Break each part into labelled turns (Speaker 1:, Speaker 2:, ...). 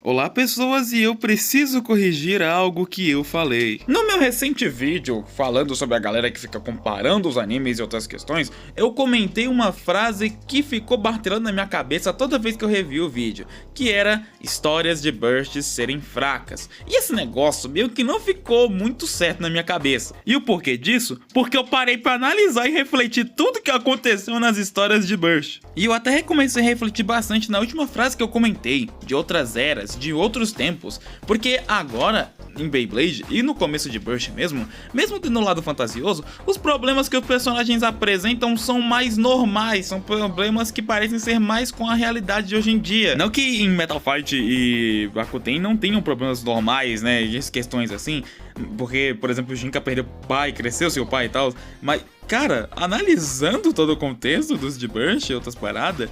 Speaker 1: Olá pessoas, e eu preciso corrigir algo que eu falei. No meu recente vídeo, falando sobre a galera que fica comparando os animes e outras questões, eu comentei uma frase que ficou martelando na minha cabeça toda vez que eu revi o vídeo, que era histórias de bursts serem fracas. E esse negócio meio que não ficou muito certo na minha cabeça. E o porquê disso? Porque eu parei pra analisar e refletir tudo que aconteceu nas histórias de burst. E eu até comecei a refletir bastante na última frase que eu comentei, de outras eras, de outros tempos, porque agora em Beyblade e no começo de Burst mesmo tendo um lado fantasioso, os problemas que os personagens apresentam são mais normais, são problemas que parecem ser mais com a realidade de hoje em dia. Não que em Metal Fight e Bakuten não tenham problemas normais, né, e questões assim, porque, por exemplo, o Jinka perdeu o pai, cresceu seu pai e tal, mas cara, analisando todo o contexto dos de Burst e outras paradas,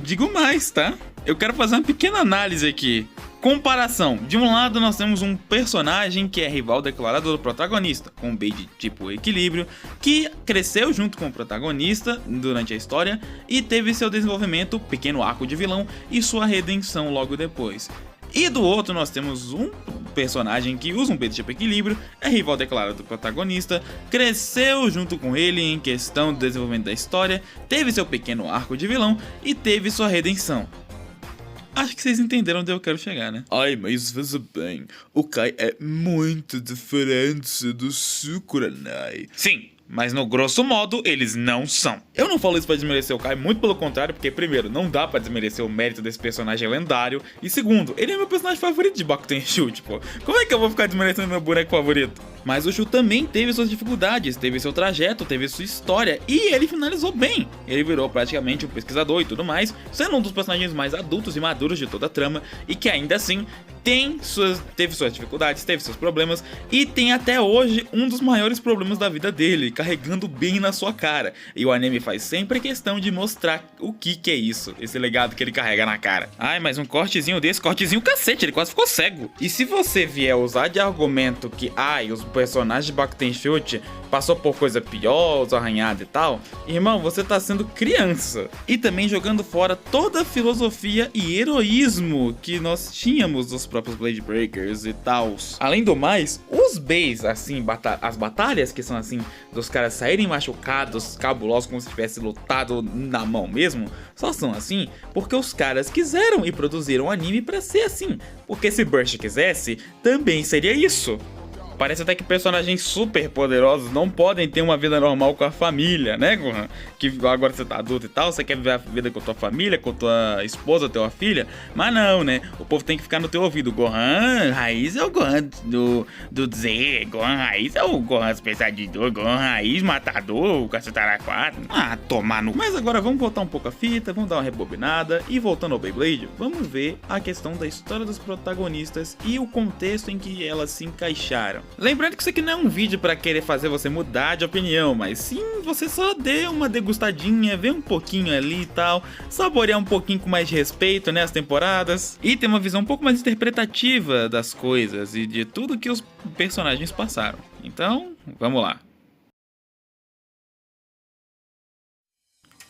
Speaker 1: digo mais, tá? Eu quero fazer uma pequena análise aqui. Comparação. De um lado nós temos um personagem que é rival declarado do protagonista, com um bait tipo equilíbrio, que cresceu junto com o protagonista durante a história e teve seu desenvolvimento, pequeno arco de vilão e sua redenção logo depois. E do outro nós temos um personagem que usa um bait tipo equilíbrio, é rival declarado do protagonista, cresceu junto com ele em questão do desenvolvimento da história, teve seu pequeno arco de vilão e teve sua redenção. Acho que vocês entenderam onde eu quero chegar, né? Mas veja bem, o Kai é muito diferente do Sukuranai. Sim, mas no grosso modo, eles não são. Eu não falo isso pra desmerecer o Kai, muito pelo contrário, porque primeiro, não dá pra desmerecer o mérito desse personagem lendário, e segundo, ele é meu personagem favorito de Bakuten Shu, tipo, como é que eu vou ficar desmerecendo meu boneco favorito? Mas o Shu também teve suas dificuldades, teve seu trajeto, teve sua história, e ele finalizou bem. Ele virou praticamente um pesquisador e tudo mais, sendo um dos personagens mais adultos e maduros de toda a trama, e que ainda assim teve suas dificuldades, teve seus problemas, e tem até hoje um dos maiores problemas da vida dele, carregando bem na sua cara. E o anime faz sempre questão de mostrar o que é isso, esse legado que ele carrega na cara. Mas um cortezinho desse, cortezinho cacete, ele quase ficou cego. E se você vier usar de argumento que, os personagens de Bakuten Shoot passou por coisa pior, os arranhados e tal, irmão, você tá sendo criança. E também jogando fora toda a filosofia e heroísmo que nós tínhamos dos próprios Blade Breakers e tal. Além do mais, os bays, assim, as batalhas que são assim, dos caras saírem machucados, cabulosos, como se tivesse lutado na mão mesmo, só são assim porque os caras quiseram e produziram o anime pra ser assim. Porque se Burst quisesse, também seria isso. Parece até que personagens super poderosos não podem ter uma vida normal com a família, né, Gohan? Que agora você tá adulto e tal, você quer viver a vida com a tua família, com a tua esposa, tua filha, mas não, né? O povo tem que ficar no teu ouvido. Gohan Raiz é o Gohan do Z, Gohan Raiz é o Gohan Especializador, Gohan Raiz Matador, o Caçutara 4. Tomar no... Mas agora vamos voltar um pouco a fita, vamos dar uma rebobinada e voltando ao Beyblade, vamos ver a questão da história dos protagonistas e o contexto em que elas se encaixaram. Lembrando que isso aqui não é um vídeo pra querer fazer você mudar de opinião, mas sim você só dê uma degustadinha, ver um pouquinho ali e tal, saborear um pouquinho com mais de respeito, né, as temporadas, e ter uma visão um pouco mais interpretativa das coisas e de tudo que os personagens passaram. Então, vamos lá.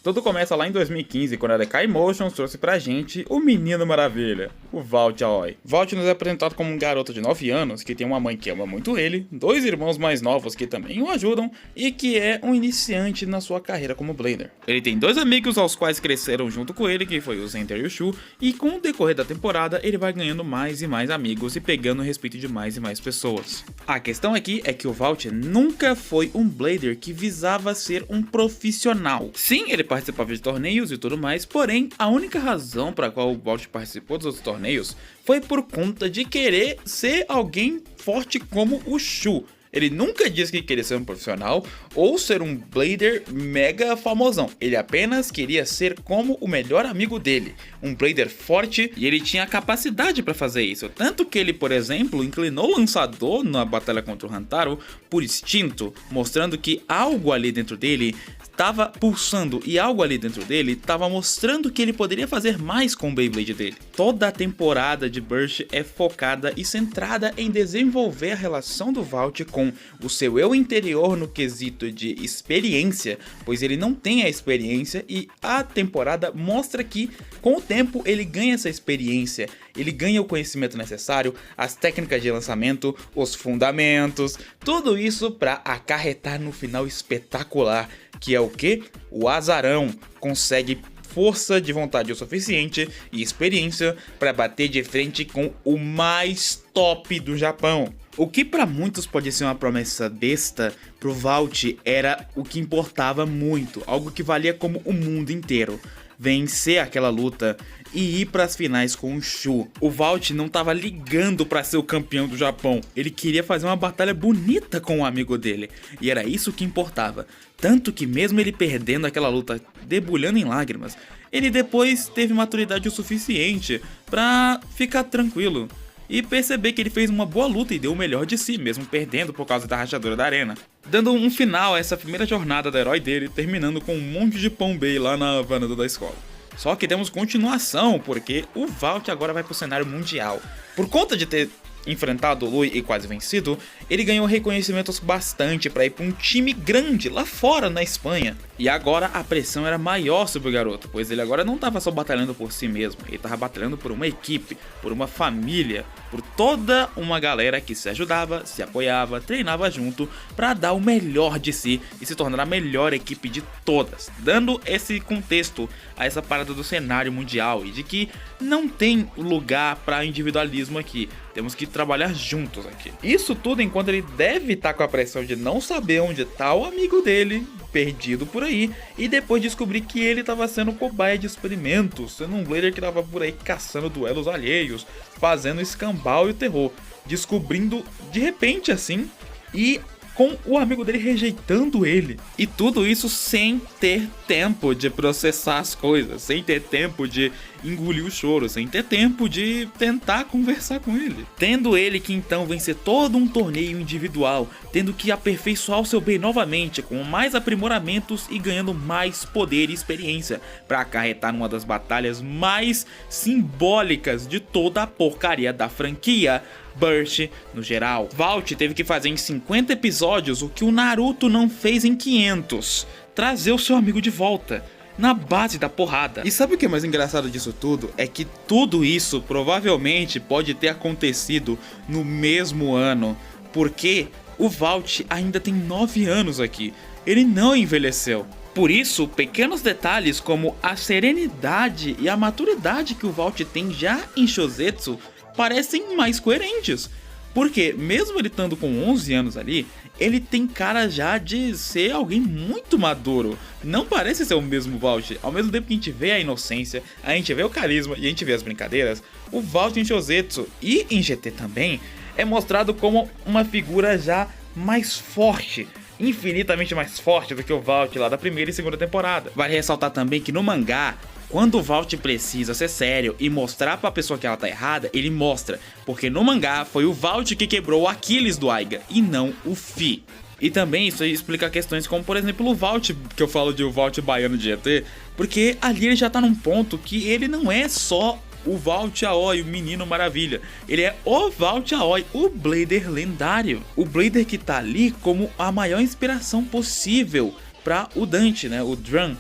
Speaker 1: Tudo começa lá em 2015, quando a Dekai Motions trouxe pra gente o Menino Maravilha, o Valt Aoi. Valt nos é apresentado como um garoto de 9 anos, que tem uma mãe que ama muito ele, 2 irmãos mais novos que também o ajudam, e que é um iniciante na sua carreira como Blader. Ele tem 2 amigos aos quais cresceram junto com ele, que foi o Zenter e o Shu, e com o decorrer da temporada ele vai ganhando mais e mais amigos e pegando o respeito de mais e mais pessoas. A questão aqui é que o Valt nunca foi um Blader que visava ser um profissional. Sim, ele participava de torneios e tudo mais, porém a única razão para qual o Valt participou dos outros torneios foi por conta de querer ser alguém forte como o Shu. Ele nunca disse que queria ser um profissional ou ser um Blader mega famosão. Ele apenas queria ser como o melhor amigo dele, um Blader forte, e ele tinha a capacidade para fazer isso. Tanto que ele, por exemplo, inclinou o lançador na batalha contra o Hantaro por instinto, mostrando que algo ali dentro dele tava pulsando e algo ali dentro dele tava mostrando que ele poderia fazer mais com o Beyblade dele. Toda a temporada de Burst é focada e centrada em desenvolver a relação do Vault com o seu eu interior no quesito de experiência, pois ele não tem a experiência, e a temporada mostra que com o tempo ele ganha essa experiência, ele ganha o conhecimento necessário, as técnicas de lançamento, os fundamentos, tudo isso para acarretar no final espetacular, que é o que? O azarão consegue força de vontade o suficiente e experiência para bater de frente com o mais top do Japão. O que para muitos pode ser uma promessa besta, pro Vault era o que importava muito, algo que valia como o mundo inteiro. Vencer aquela luta e ir para as finais com o Shu. O Vault não tava ligando para ser o campeão do Japão, ele queria fazer uma batalha bonita com o amigo dele, e era isso que importava. Tanto que mesmo ele perdendo aquela luta, debulhando em lágrimas, ele depois teve maturidade o suficiente para ficar tranquilo e perceber que ele fez uma boa luta e deu o melhor de si, mesmo perdendo por causa da rachadura da arena. Dando um final a essa primeira jornada do herói dele, terminando com um monte de Pombay lá na varanda da escola. Só que temos continuação, porque o Vault agora vai pro cenário mundial. Por conta de ter enfrentado o Lui e quase vencido, ele ganhou reconhecimentos bastante para ir para um time grande lá fora na Espanha. E agora a pressão era maior sobre o garoto, pois ele agora não estava só batalhando por si mesmo, ele estava batalhando por uma equipe, por uma família, por toda uma galera que se ajudava, se apoiava, treinava junto para dar o melhor de si e se tornar a melhor equipe de todas, dando esse contexto a essa parada do cenário mundial e de que não tem lugar para individualismo aqui. Temos que trabalhar juntos aqui. Isso tudo enquanto ele deve estar com a pressão de não saber onde está o amigo dele, perdido por aí, e depois descobrir que ele estava sendo cobaia de experimentos, sendo um Blader que estava por aí caçando duelos alheios, fazendo escambau e o terror, descobrindo de repente assim, e com o amigo dele rejeitando ele. E tudo isso sem ter tempo de processar as coisas, sem ter tempo de engolir o choro, sem ter tempo de tentar conversar com ele. Tendo ele que então vencer todo um torneio individual, tendo que aperfeiçoar o seu bem novamente, com mais aprimoramentos e ganhando mais poder e experiência, para acarretar numa das batalhas mais simbólicas de toda a porcaria da franquia, Burst no geral. Vault teve que fazer em 50 episódios o que o Naruto não fez em 500, trazer o seu amigo de volta, na base da porrada. E sabe o que é mais engraçado disso tudo? É que tudo isso provavelmente pode ter acontecido no mesmo ano, porque o Vault ainda tem 9 anos aqui, ele não envelheceu. Por isso, pequenos detalhes como a serenidade e a maturidade que o Vault tem já em Chozetsu parecem mais coerentes, porque mesmo ele estando com 11 anos ali, ele tem cara já de ser alguém muito maduro. Não parece ser o mesmo Vault. Ao mesmo tempo que a gente vê a inocência, a gente vê o carisma e a gente vê as brincadeiras, o Vault em Chozetsu e em GT também é mostrado como uma figura já mais forte, infinitamente mais forte do que o Vault lá da primeira e segunda temporada. Vale ressaltar também que no mangá, quando o Vault precisa ser sério e mostrar pra pessoa que ela tá errada, ele mostra, porque no mangá foi o Vault que quebrou o Aquiles do Aiga e não o Fi. E também isso explica questões como, por exemplo, o Vault, que eu falo de o Vault baiano de GT, porque ali ele já tá num ponto que ele não é só o Vault Aoi, o menino maravilha, ele é o Vault Aoi, o Blader lendário, o Blader que tá ali como a maior inspiração possível pra o Dante, né, o Drum,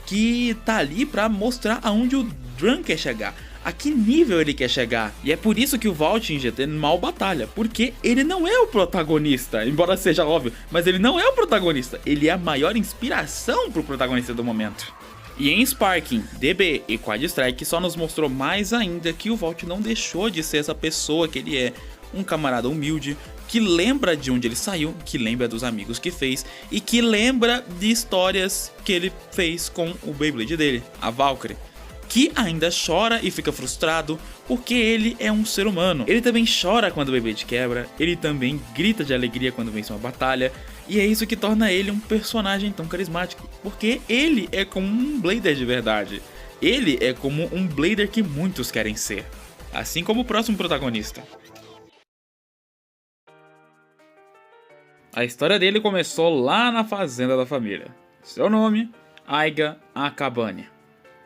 Speaker 1: que tá ali pra mostrar aonde o Drum quer chegar, a que nível ele quer chegar. E é por isso que o Vault em GT mal batalha, porque ele não é o protagonista, embora seja óbvio, mas ele não é o protagonista, ele é a maior inspiração pro protagonista do momento. E em Sparking, DB e Quad Strike só nos mostrou mais ainda que o Vault não deixou de ser essa pessoa que ele é, um camarada humilde, que lembra de onde ele saiu, que lembra dos amigos que fez e que lembra de histórias que ele fez com o Beyblade dele, a Valkyrie, que ainda chora e fica frustrado porque ele é um ser humano. Ele também chora quando o Beyblade quebra, ele também grita de alegria quando vence uma batalha, e é isso que torna ele um personagem tão carismático, porque ele é como um Blader de verdade, ele é como um Blader que muitos querem ser, assim como o próximo protagonista. A história dele começou lá na fazenda da família. Seu nome, Aiga Akabane.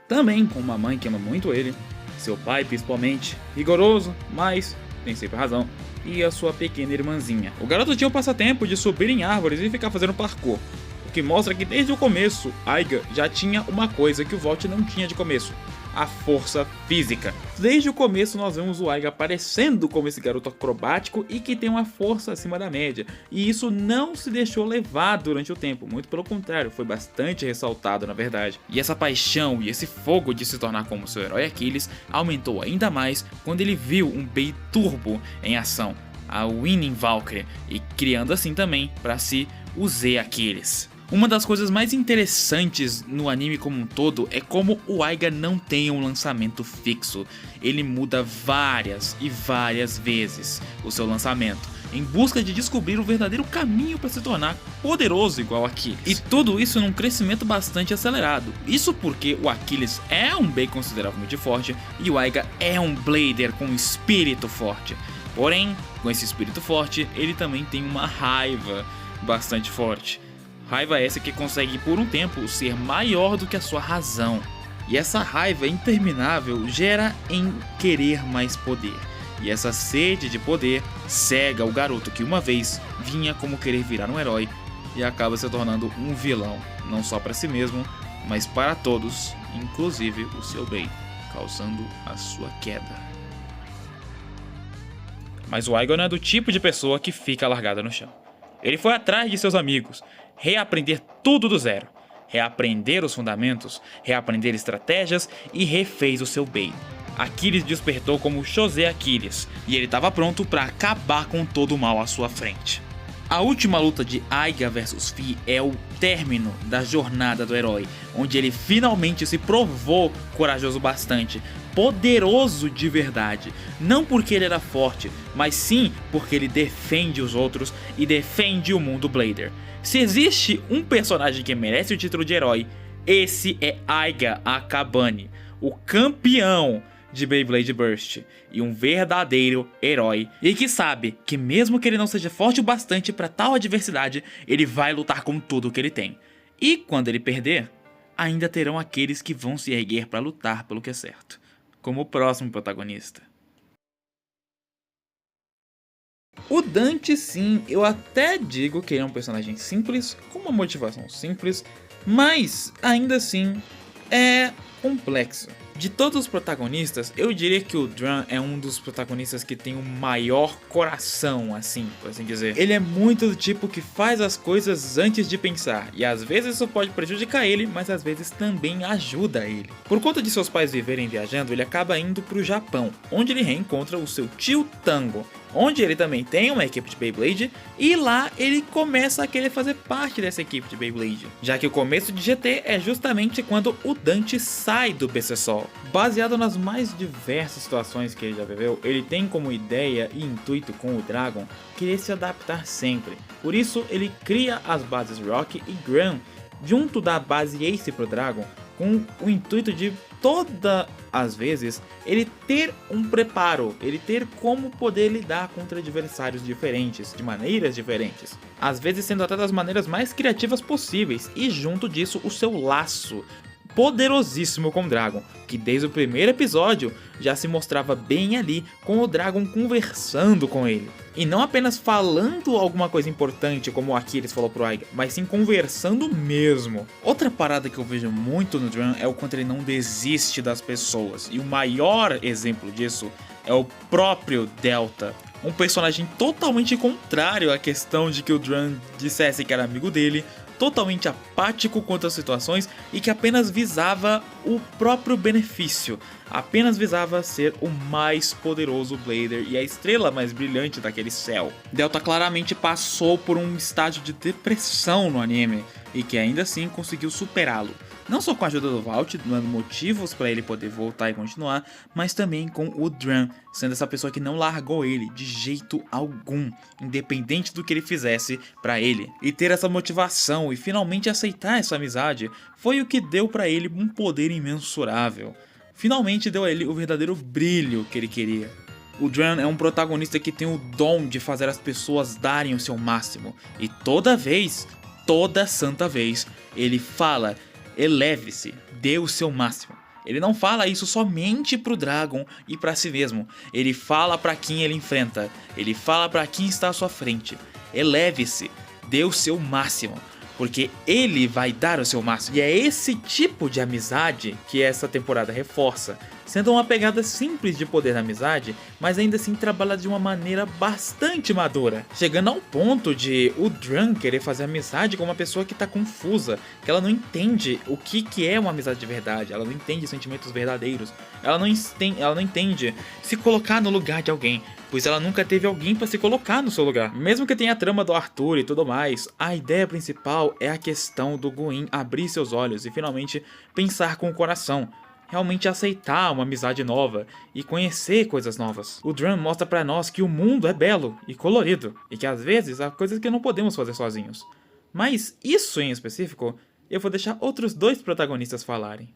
Speaker 1: Também com uma mãe que ama muito ele, seu pai principalmente, rigoroso, mas tem sempre razão, e a sua pequena irmãzinha. O garoto tinha o passatempo de subir em árvores e ficar fazendo parkour, o que mostra que desde o começo, Aiga já tinha uma coisa que o Vault não tinha de começo: a força física. Desde o começo nós vemos o Aiga aparecendo como esse garoto acrobático e que tem uma força acima da média, e isso não se deixou levar durante o tempo, muito pelo contrário, foi bastante ressaltado na verdade. E essa paixão e esse fogo de se tornar como seu herói Aquiles aumentou ainda mais quando ele viu um Bey Turbo em ação, a Winning Valkyrie, e criando assim também para si o Z Aquiles. Uma das coisas mais interessantes no anime como um todo é como o Aiga não tem um lançamento fixo. Ele muda várias e várias vezes o seu lançamento, em busca de descobrir o verdadeiro caminho para se tornar poderoso igual Aquiles. E tudo isso num crescimento bastante acelerado. Isso porque o Aquiles é um Bey consideravelmente forte e o Aiga é um Blader com um espírito forte. Porém, com esse espírito forte, ele também tem uma raiva bastante forte. Raiva essa que consegue por um tempo ser maior do que a sua razão. E essa raiva interminável gera em querer mais poder. E essa sede de poder cega o garoto que uma vez vinha como querer virar um herói e acaba se tornando um vilão, não só para si mesmo, mas para todos, inclusive o seu Bey, causando a sua queda. Mas o Aiga não é do tipo de pessoa que fica largada no chão. Ele foi atrás de seus amigos, reaprender tudo do zero, reaprender os fundamentos, reaprender estratégias e refez o seu Bey. Aquiles despertou como Chose Aquiles e ele estava pronto para acabar com todo o mal à sua frente. A última luta de Aiga vs Fi é o término da jornada do herói, onde ele finalmente se provou corajoso bastante, poderoso de verdade, não porque ele era forte, mas sim porque ele defende os outros e defende o mundo Blader. Se existe um personagem que merece o título de herói, esse é Aiga Akabane, o campeão de Beyblade Burst e um verdadeiro herói, e que sabe que mesmo que ele não seja forte o bastante para tal adversidade, ele vai lutar com tudo que ele tem. E quando ele perder, ainda terão aqueles que vão se erguer para lutar pelo que é certo, como o próximo protagonista. O Dante, sim, eu até digo que ele é um personagem simples, com uma motivação simples, mas ainda assim é complexo. De todos os protagonistas, eu diria que o Drum é um dos protagonistas que tem o maior coração, assim, por assim dizer. Ele é muito do tipo que faz as coisas antes de pensar, e às vezes isso pode prejudicar ele, mas às vezes também ajuda ele. Por conta de seus pais viverem viajando, ele acaba indo pro Japão, onde ele reencontra o seu tio Tango, onde ele também tem uma equipe de Beyblade, e lá ele começa a querer fazer parte dessa equipe de Beyblade, já que o começo de GT é justamente quando o Dante sai do BC-Sol. Baseado nas mais diversas situações que ele já viveu, ele tem como ideia e intuito com o Dragon querer se adaptar sempre. Por isso ele cria as bases Rock e Gram junto da base Ace pro Dragon, com o intuito de todas as vezes ele ter um preparo, ele ter como poder lidar contra adversários diferentes, de maneiras diferentes, às vezes sendo até das maneiras mais criativas possíveis, e junto disso o seu laço poderosíssimo com o Dragon, que desde o primeiro episódio já se mostrava bem ali, com o Dragon conversando com ele. E não apenas falando alguma coisa importante, como o Aquiles falou pro Aiga, mas sim conversando mesmo. Outra parada que eu vejo muito no Drum é o quanto ele não desiste das pessoas, e o maior exemplo disso é o próprio Delta. Um personagem totalmente contrário à questão de que o Drum dissesse que era amigo dele, totalmente apático quanto às situações e que apenas visava o próprio benefício, apenas visava ser o mais poderoso Blader e a estrela mais brilhante daquele céu. Delta claramente passou por um estágio de depressão no anime e que ainda assim conseguiu superá-lo. Não só com a ajuda do Vault, dando motivos para ele poder voltar e continuar, mas também com o Drum, sendo essa pessoa que não largou ele de jeito algum, independente do que ele fizesse para ele. E ter essa motivação e finalmente aceitar essa amizade foi o que deu para ele um poder imensurável. Finalmente deu a ele o verdadeiro brilho que ele queria. O Drum é um protagonista que tem o dom de fazer as pessoas darem o seu máximo, e toda vez toda santa vez ele fala: eleve-se, dê o seu máximo. Ele não fala isso somente pro Dragon e pra si mesmo. Ele fala pra quem ele enfrenta. Ele fala pra quem está à sua frente. Eleve-se, dê o seu máximo, porque ele vai dar o seu máximo. E é esse tipo de amizade que essa temporada reforça, sendo uma pegada simples de poder da amizade, mas ainda assim trabalhada de uma maneira bastante madura, chegando ao ponto de o Dran querer fazer amizade com uma pessoa que tá confusa, que ela não entende o que é uma amizade de verdade, ela não entende sentimentos verdadeiros, ela não entende se colocar no lugar de alguém, pois ela nunca teve alguém para se colocar no seu lugar. Mesmo que tenha a trama do Arthur e tudo mais, a ideia principal é a questão do Gwyn abrir seus olhos e finalmente pensar com o coração, realmente aceitar uma amizade nova e conhecer coisas novas. O Dran mostra pra nós que o mundo é belo e colorido, e que às vezes há coisas que não podemos fazer sozinhos. Mas isso em específico, eu vou deixar outros dois protagonistas falarem.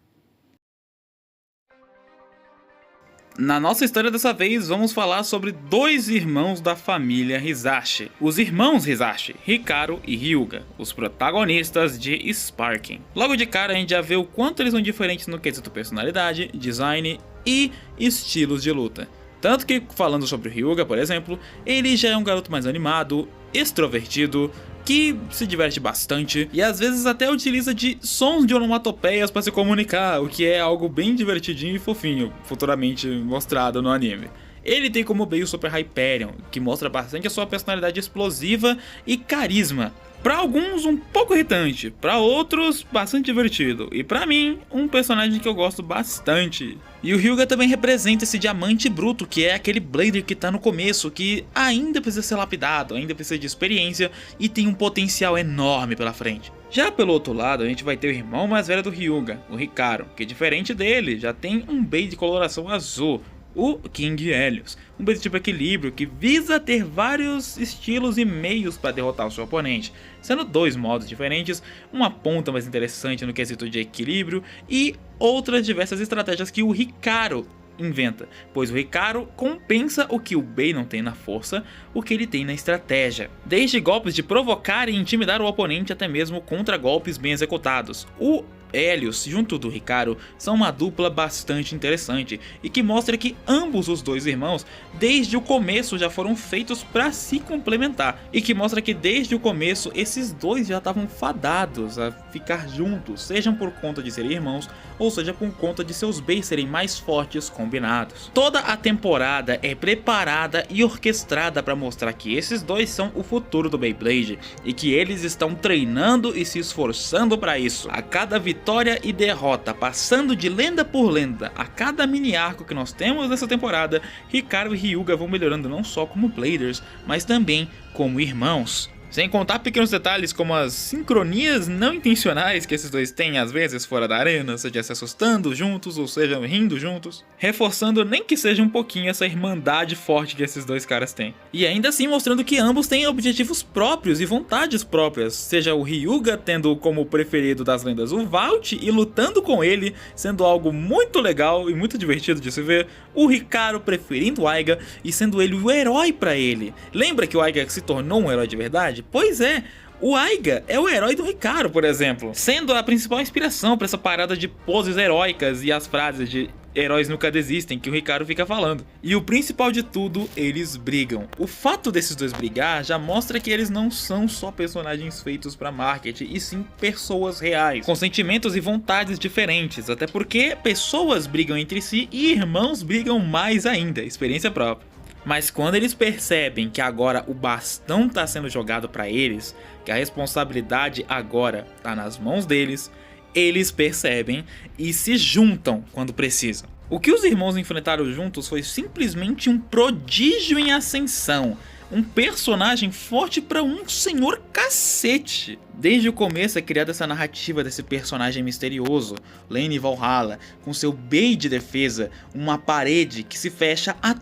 Speaker 1: Na nossa história dessa vez, vamos falar sobre dois irmãos da família Hisashi. Os irmãos Hisashi, Hikaru e Hyuga, os protagonistas de Sparking. Logo de cara a gente já vê o quanto eles são diferentes no quesito personalidade, design e estilos de luta. Tanto que, falando sobre o Hyuga, por exemplo, ele já é um garoto mais animado, extrovertido, que se diverte bastante e às vezes até utiliza de sons de onomatopeias para se comunicar, o que é algo bem divertidinho e fofinho, futuramente mostrado no anime. Ele tem como bem o Super Hyperion, que mostra bastante a sua personalidade explosiva e carisma. Para alguns um pouco irritante, para outros bastante divertido, e para mim um personagem que eu gosto bastante. E o Hyuga também representa esse diamante bruto, que é aquele Blader que tá no começo, que ainda precisa ser lapidado, ainda precisa de experiência e tem um potencial enorme pela frente. Já pelo outro lado a gente vai ter o irmão mais velho do Hyuga, o Hikaru, que diferente dele já tem um base de coloração azul, o King Helios, um base tipo equilíbrio que visa ter vários estilos e meios para derrotar o seu oponente, sendo dois modos diferentes, uma ponta mais interessante no quesito de equilíbrio e outras diversas estratégias que o Hikaru inventa, pois o Hikaru compensa o que o Bei não tem na força, o que ele tem na estratégia, desde golpes de provocar e intimidar o oponente até mesmo contra golpes bem executados. O Helios junto do Hikaru são uma dupla bastante interessante e que mostra que ambos os dois irmãos desde o começo já foram feitos para se complementar, e que mostra que desde o começo esses dois já estavam fadados a ficar juntos, sejam por conta de serem irmãos ou seja por conta de seus Beis serem mais fortes combinados. Toda a temporada é preparada e orquestrada para mostrar que esses dois são o futuro do Beyblade e que eles estão treinando e se esforçando para isso. A cada vitória e derrota, passando de lenda por lenda, a cada mini arco que nós temos nessa temporada, Hikaru e Hyuga vão melhorando não só como Bladers, mas também como irmãos. Sem contar pequenos detalhes como as sincronias não intencionais que esses dois têm às vezes fora da arena, seja se assustando juntos ou seja rindo juntos, reforçando nem que seja um pouquinho essa irmandade forte que esses dois caras têm. E ainda assim mostrando que ambos têm objetivos próprios e vontades próprias, seja o Hyuga tendo como preferido das lendas o Vault e lutando com ele, sendo algo muito legal e muito divertido de se ver, o Hikaru preferindo o Aiga e sendo ele o herói pra ele. Lembra que o Aiga se tornou um herói de verdade? Pois é, o Aiga é o herói do Hikaru, por exemplo, sendo a principal inspiração para essa parada de poses heróicas e as frases de heróis nunca desistem que o Hikaru fica falando. E o principal de tudo, eles brigam. O fato desses dois brigar já mostra que eles não são só personagens feitos para marketing, e sim pessoas reais, com sentimentos e vontades diferentes, até porque pessoas brigam entre si e irmãos brigam mais ainda, experiência própria. Mas quando eles percebem que agora o bastão está sendo jogado para eles, que a responsabilidade agora está nas mãos deles, eles percebem e se juntam quando precisam. O que os irmãos enfrentaram juntos foi simplesmente um prodígio em ascensão, um personagem forte para um senhor cacete. Desde o começo é criada essa narrativa desse personagem misterioso, Lane Valhalla, com seu Bei de defesa, uma parede que se fecha a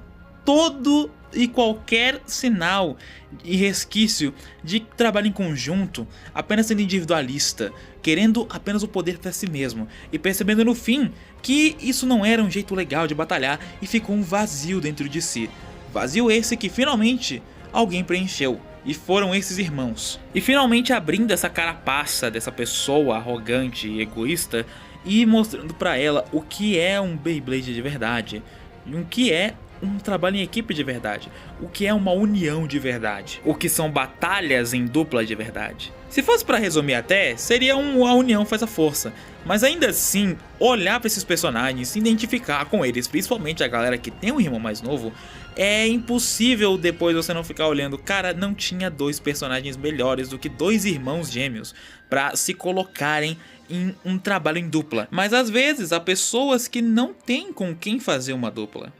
Speaker 1: todo e qualquer sinal e resquício de trabalho em conjunto, apenas sendo individualista, querendo apenas o poder para si mesmo e percebendo no fim que isso não era um jeito legal de batalhar e ficou um vazio dentro de si. Vazio esse que finalmente alguém preencheu, E foram esses irmãos. E finalmente abrindo essa carapaça dessa pessoa arrogante e egoísta e mostrando pra ela o que é um Beyblade de verdade. E o que é um trabalho em equipe de verdade, o que é uma união de verdade, o que são batalhas em dupla de verdade. Se fosse pra resumir até, seria a união faz a força, mas ainda assim, olhar pra esses personagens, se identificar com eles, principalmente a galera que tem um irmão mais novo, é impossível depois você não ficar olhando, cara, não tinha dois personagens melhores do que dois irmãos gêmeos pra se colocarem em um trabalho em dupla. Mas às vezes há pessoas que não têm com quem fazer uma dupla.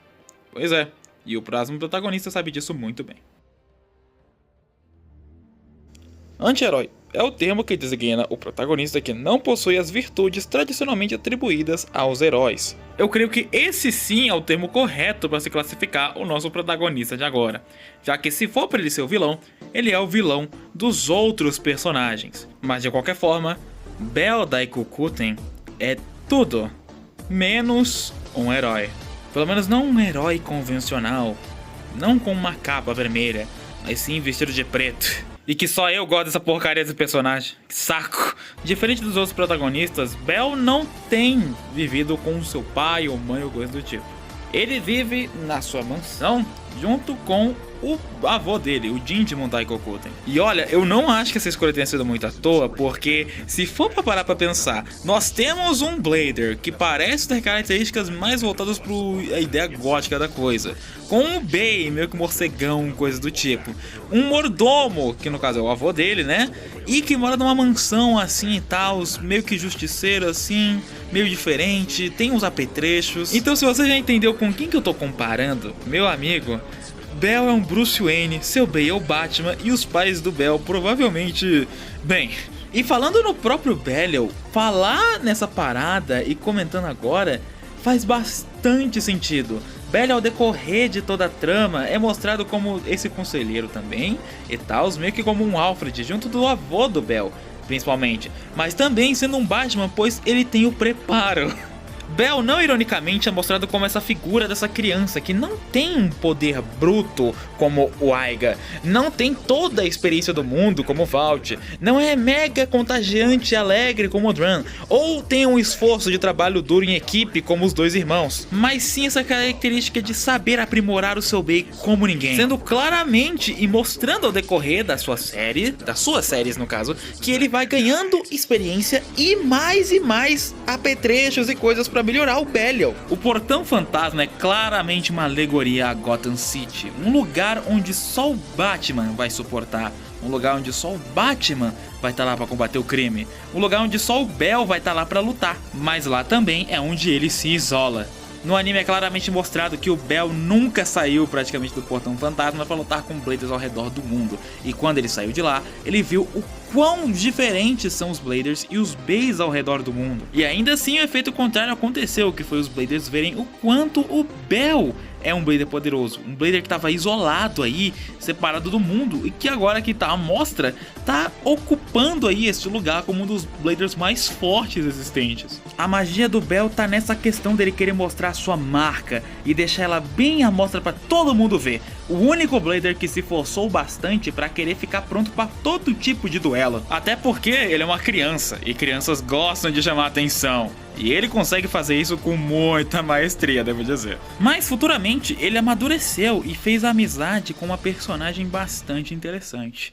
Speaker 1: Pois é, e o próximo protagonista sabe disso muito bem. Anti-herói é o termo que designa o protagonista que não possui as virtudes tradicionalmente atribuídas aos heróis. Eu creio que esse sim é o termo correto para se classificar o nosso protagonista de agora, já que se for para ele ser o vilão, ele é o vilão dos outros personagens. Mas de qualquer forma, Bell Daikokuten é tudo menos um herói. Pelo menos não um herói convencional, não com uma capa vermelha, mas sim vestido de preto. E que só eu gosto dessa porcaria desse personagem. Que saco! Diferente dos outros protagonistas, Bell não tem vivido com seu pai ou mãe ou coisa do tipo. Ele vive na sua mansão junto com o avô dele, o Jindimon Daikokuten. E olha, eu não acho que essa escolha tenha sido muito à toa, porque se for pra parar pra pensar, nós temos um Blader que parece ter características mais voltadas para a ideia gótica da coisa, com um Bey, meio que morcegão, coisa do tipo, um mordomo, que no caso é o avô dele, né, e que mora numa mansão assim e tal, meio que justiceiro assim, meio diferente, tem uns apetrechos. Então se você já entendeu com quem que eu tô comparando, meu amigo, Bell é um Bruce Wayne, seu Bey é o Batman e os pais do Bell provavelmente... Bem, e falando no próprio Belial, falar nessa parada e comentando agora faz bastante sentido. Belial, ao decorrer de toda a trama, é mostrado como esse conselheiro também e tal, meio que como um Alfred junto do avô do Bell, principalmente. Mas também sendo um Batman, pois ele tem o preparo. Bell, não ironicamente, é mostrado como essa figura dessa criança que não tem um poder bruto como o Aiga, não tem toda a experiência do mundo como o Vought, não é mega contagiante e alegre como o Dran, ou tem um esforço de trabalho duro em equipe como os dois irmãos, mas sim essa característica de saber aprimorar o seu Bey como ninguém, sendo claramente e mostrando ao decorrer da sua série, das suas séries no caso, que ele vai ganhando experiência e mais apetrechos e coisas para melhorar o Belial. O Portão Fantasma é claramente uma alegoria a Gotham City, um lugar onde só o Batman vai suportar, um lugar onde só o Batman vai estar lá para combater o crime, um lugar onde só o Bell vai estar lá para lutar, mas lá também é onde ele se isola. No anime é claramente mostrado que o Bell nunca saiu praticamente do Portão Fantasma para lutar com Bladers ao redor do mundo, e quando ele saiu de lá, ele viu o quão diferentes são os Bladers e os Beys ao redor do mundo. E ainda assim o efeito contrário aconteceu, que foi os Bladers verem o quanto o Bell é um Blader poderoso, um Blader que estava isolado aí, separado do mundo, e que agora que tá à mostra, tá ocupando aí este lugar como um dos Bladers mais fortes existentes. A magia do Bell tá nessa questão dele querer mostrar a sua marca e deixar ela bem à mostra para todo mundo ver. O único Blader que se forçou bastante para querer ficar pronto para todo tipo de duelo. Até porque ele é uma criança, e crianças gostam de chamar atenção. E ele consegue fazer isso com muita maestria, devo dizer. Mas futuramente ele amadureceu e fez amizade com uma personagem bastante interessante.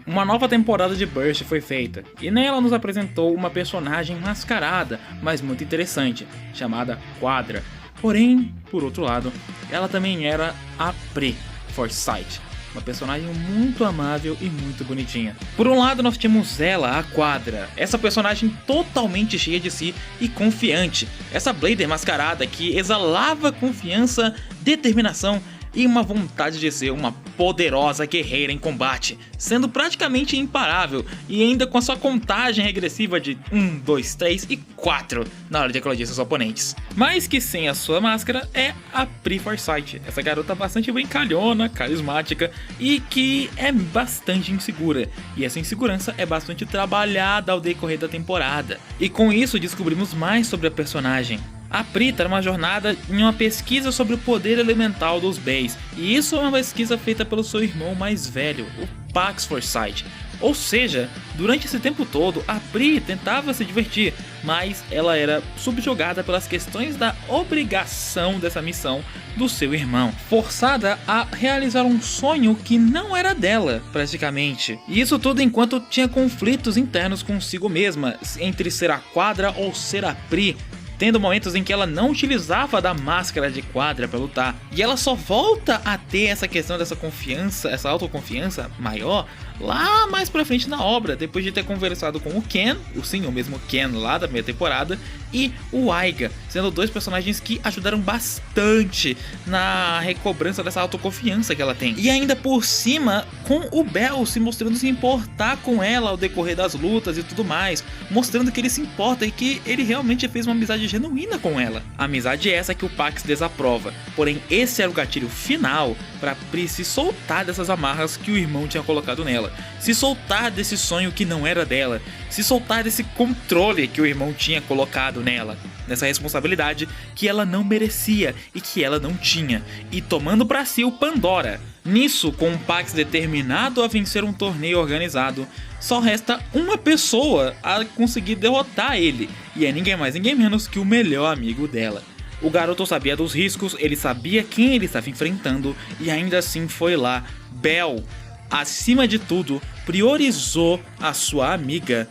Speaker 1: Uma nova temporada de Burst foi feita, e nela nos apresentou uma personagem mascarada, mas muito interessante, chamada Quadra. Porém, por outro lado, ela também era a Pre-Forsyth, uma personagem muito amável e muito bonitinha. Por um lado nós tínhamos ela, a Quadra, essa personagem totalmente cheia de si e confiante, essa Blader mascarada que exalava confiança, determinação e uma vontade de ser uma poderosa guerreira em combate, sendo praticamente imparável e ainda com a sua contagem regressiva de 1, 2, 3 e 4 na hora de eclodir seus oponentes. Mas que sem a sua máscara é a Pre-Forsyth, essa garota bastante brincalhona, carismática e que é bastante insegura, e essa insegurança é bastante trabalhada ao decorrer da temporada. E com isso descobrimos mais sobre a personagem. A Pri tá numa jornada em uma pesquisa sobre o poder elemental dos Bays, e isso é uma pesquisa feita pelo seu irmão mais velho, o Pax Forsyth. Ou seja, durante esse tempo todo, a Pri tentava se divertir, mas ela era subjugada pelas questões da obrigação dessa missão do seu irmão, forçada a realizar um sonho que não era dela, praticamente. E isso tudo enquanto tinha conflitos internos consigo mesma, entre ser a Quadra ou ser a Pri, tendo momentos em que ela não utilizava da máscara de Quadra para lutar. E ela só volta a ter essa questão dessa confiança, essa autoconfiança maior, lá mais pra frente na obra, depois de ter conversado com o Ken, o mesmo Ken lá da primeira temporada, e o Aiga, sendo dois personagens que ajudaram bastante na recobrança dessa autoconfiança que ela tem. E ainda por cima, com o Bell se mostrando se importar com ela ao decorrer das lutas e tudo mais, mostrando que ele se importa e que ele realmente fez uma amizade genuína com ela. Amizade essa que o Pax desaprova, porém esse era o gatilho final para Pri se soltar dessas amarras que o irmão tinha colocado nela, se soltar desse sonho que não era dela, se soltar desse controle que o irmão tinha colocado nela, nessa responsabilidade que ela não merecia e que ela não tinha, e tomando para si o Pandora. Nisso, com o Pax determinado a vencer um torneio organizado, só resta uma pessoa a conseguir derrotar ele, e é ninguém mais ninguém menos que o melhor amigo dela. O garoto sabia dos riscos, ele sabia quem ele estava enfrentando e ainda assim foi lá. Bell, acima de tudo, priorizou a sua amiga,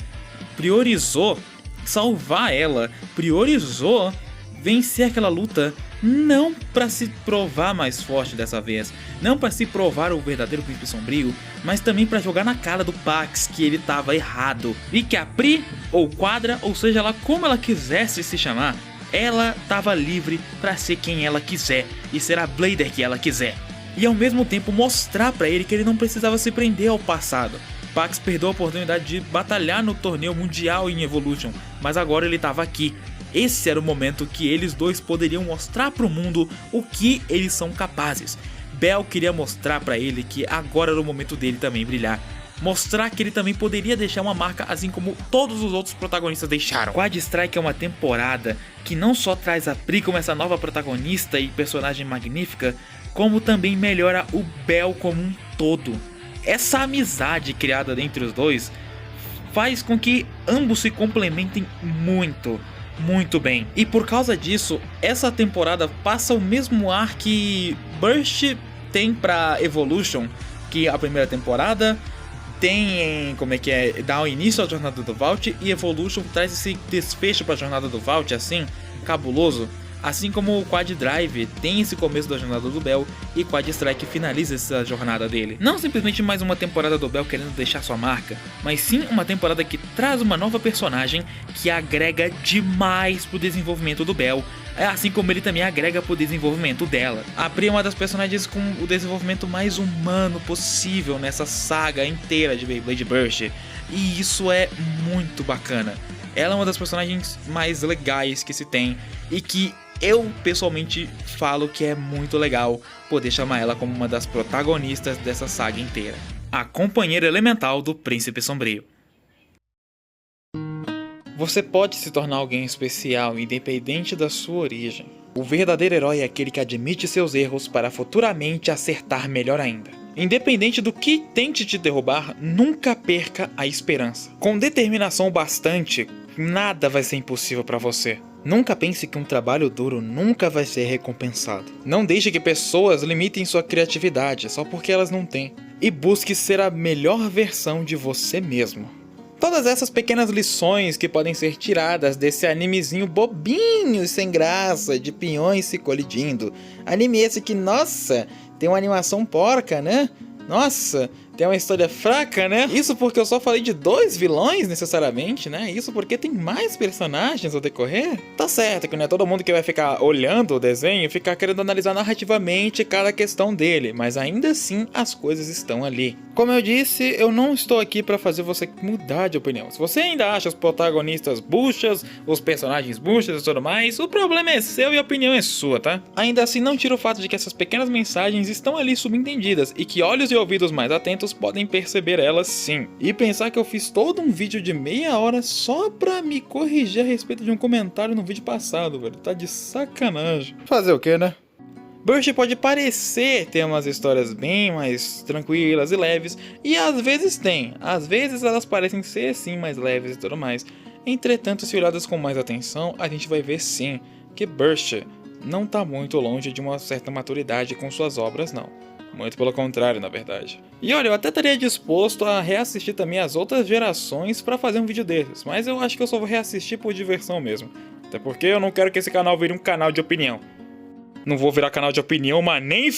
Speaker 1: priorizou salvar ela, priorizou vencer aquela luta, não para se provar mais forte dessa vez, não para se provar o verdadeiro Príncipe Sombrio, mas também para jogar na cara do Pax que ele estava errado e que a Pri, ou Quadra, ou seja lá como ela quisesse se chamar, ela estava livre para ser quem ela quiser e ser a Blader que ela quiser. E ao mesmo tempo mostrar para ele que ele não precisava se prender ao passado. Pax perdeu a oportunidade de batalhar no torneio mundial em Evolution, mas agora ele estava aqui. Esse era o momento que eles dois poderiam mostrar para o mundo o que eles são capazes. Bell queria mostrar para ele que agora era o momento dele também brilhar. Mostrar que ele também poderia deixar uma marca assim como todos os outros protagonistas deixaram. Quad Strike é uma temporada que não só traz a Pri como essa nova protagonista e personagem magnífica, como também melhora o Bell como um todo. Essa amizade criada entre os dois faz com que ambos se complementem muito bem. E por causa disso, essa temporada passa o mesmo ar que Burst tem pra Evolution, que a primeira temporada tem dá o início à jornada do Vault, e Evolution traz esse desfecho pra jornada do Vault assim, cabuloso. Assim como o Quad Drive tem esse começo da jornada do Bell e Quad Strike finaliza essa jornada dele. Não simplesmente mais uma temporada do Bell querendo deixar sua marca, mas sim uma temporada que traz uma nova personagem que agrega demais pro desenvolvimento do Bell, assim como ele também agrega pro desenvolvimento dela. A Pri é uma das personagens com o desenvolvimento mais humano possível nessa saga inteira de Beyblade Burst, e isso é muito bacana. Ela é uma das personagens mais legais que se tem e que eu pessoalmente falo que é muito legal poder chamar ela como uma das protagonistas dessa saga inteira. A companheira elemental do Príncipe Sombrio. Você pode se tornar alguém especial independente da sua origem. O verdadeiro herói é aquele que admite seus erros para futuramente acertar melhor ainda. Independente do que tente te derrubar, nunca perca a esperança. Com determinação bastante, nada vai ser impossível para você. Nunca pense que um trabalho duro nunca vai ser recompensado. Não deixe que pessoas limitem sua criatividade só porque elas não têm. E busque ser a melhor versão de você mesmo. Todas essas pequenas lições que podem ser tiradas desse animezinho bobinho e sem graça, de peões se colidindo. Anime esse que, nossa, tem uma animação porca, né? Nossa, tem uma história fraca, né? Isso porque eu só falei de 2 vilões necessariamente, né? Isso porque tem mais personagens ao decorrer. Tá certo que não é todo mundo que vai ficar olhando o desenho e ficar querendo analisar narrativamente cada questão dele, mas ainda assim as coisas estão ali. Como eu disse, eu não estou aqui pra fazer você mudar de opinião. Se você ainda acha os protagonistas buchas, os personagens buchas e tudo mais, o problema é seu e a opinião é sua, tá? Ainda assim não tira o fato de que essas pequenas mensagens estão ali subentendidas e que olhos e ouvidos mais atentos adultos podem perceber elas sim. E pensar que eu fiz todo um vídeo de meia hora só pra me corrigir a respeito de um comentário no vídeo passado, velho. Tá de sacanagem. Fazer o que, né? Burst pode parecer ter umas histórias bem mais tranquilas e leves, e às vezes tem. Às vezes elas parecem ser sim mais leves e tudo mais. Entretanto, se olhadas com mais atenção, a gente vai ver sim que Burst não tá muito longe de uma certa maturidade com suas obras não. Muito pelo contrário, na verdade. E olha, eu até estaria disposto a reassistir também as outras gerações pra fazer um vídeo desses, mas eu acho que eu só vou reassistir por diversão mesmo. Até porque eu não quero que esse canal vire um canal de opinião. Não vou virar canal de opinião, mas nem